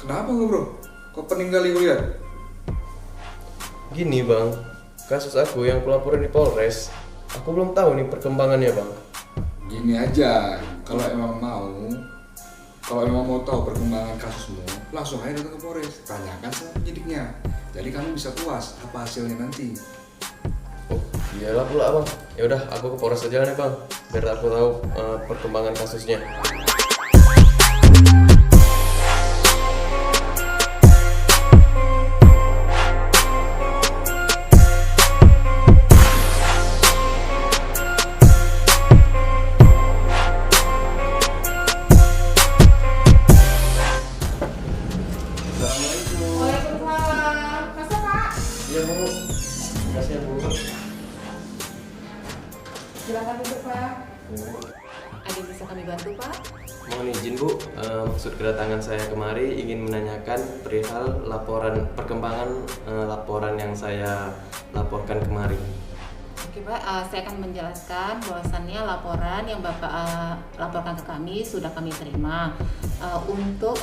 Kenapa nggak bro? Kok peninggal kuliah? Gini bang, kasus aku yang pelaporin di Polres, aku belum tahu nih perkembangannya bang. Gini aja, kalau emang mau tahu perkembangan kasusmu, langsung aja datang ke Polres, tanyakan sama penyidiknya. Jadi kamu bisa puas apa hasilnya nanti. Oh iyalah pula bang, ya udah aku ke Polres aja nih bang, biar aku tahu perkembangan kasusnya. Assalamualaikum. Waalaikumsalam. Masa Pak? Iya bu, makasih ya bu. Silakan duduk Pak. Ada yang bisa kami bantu Pak? Mohon izin bu, maksud kedatangan saya kemari ingin menanyakan perihal perkembangan laporan yang saya laporkan kemarin. Oke Pak, saya akan menjelaskan bahwasannya laporan yang Bapak laporkan ke kami sudah kami terima. Untuk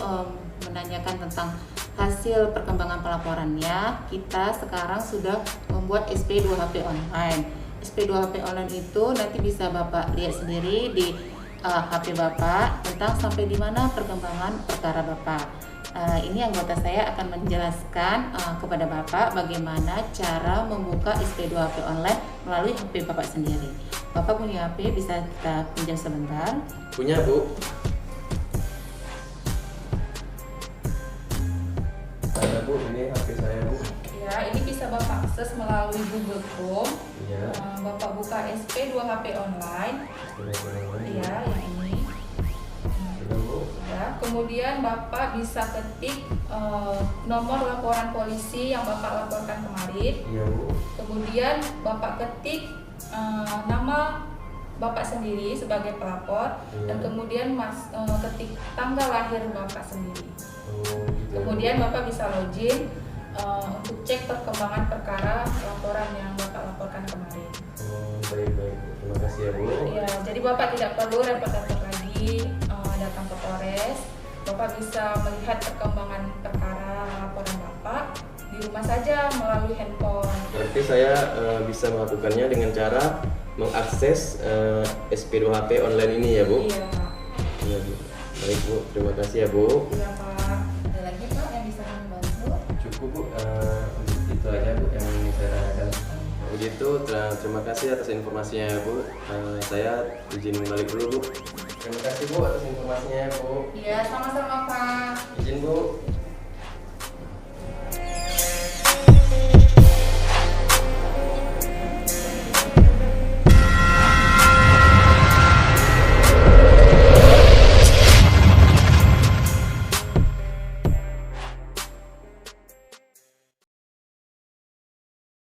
menanyakan tentang hasil perkembangan pelaporannya, kita sekarang sudah membuat SP2HP online. SP2HP online itu nanti bisa Bapak lihat sendiri di HP Bapak tentang sampai di mana perkembangan perkara Bapak. Ini anggota saya akan menjelaskan kepada Bapak bagaimana cara membuka SP2HP online melalui HP Bapak sendiri. Bapak punya HP, bisa kita pinjam sebentar? Punya bu. Ada bu, ini HP saya bu. Ya, ini bisa Bapak akses melalui Google Chrome. Iya. Bapak buka SP2HP online. Iya, yang ini. Sudah bu. Ya, kemudian Bapak bisa ketik nomor laporan polisi yang Bapak laporkan kemarin. Iya bu. Kemudian Bapak ketik nama Bapak sendiri sebagai pelapor. Iya. Dan kemudian ketik tanggal lahir Bapak sendiri. Oh, gitu. Kemudian Bapak bisa login untuk cek perkembangan perkara laporan yang Bapak laporkan kemarin. Oh, baik. Terima kasih ya bu. Ya, jadi Bapak tidak perlu repot-repot lagi datang ke Polres. Bapak bisa melihat perkembangan perkara laporan Bapak di rumah saja melalui handphone. Berarti saya bisa melakukannya dengan cara mengakses SP2HP online ini ya bu? Iya, Pak. Iya bu. Baik bu, terima kasih ya bu. Iya, Pak. Ada lagi Pak yang bisa kami bantu? Cukup bu, itu aja bu yang ingin saya tanyakan. Begitu, terima kasih atas informasinya ya bu. Saya izin balik dulu bu. Terima kasih bu atas informasinya ya bu. Iya, sama-sama Pak. Izin bu.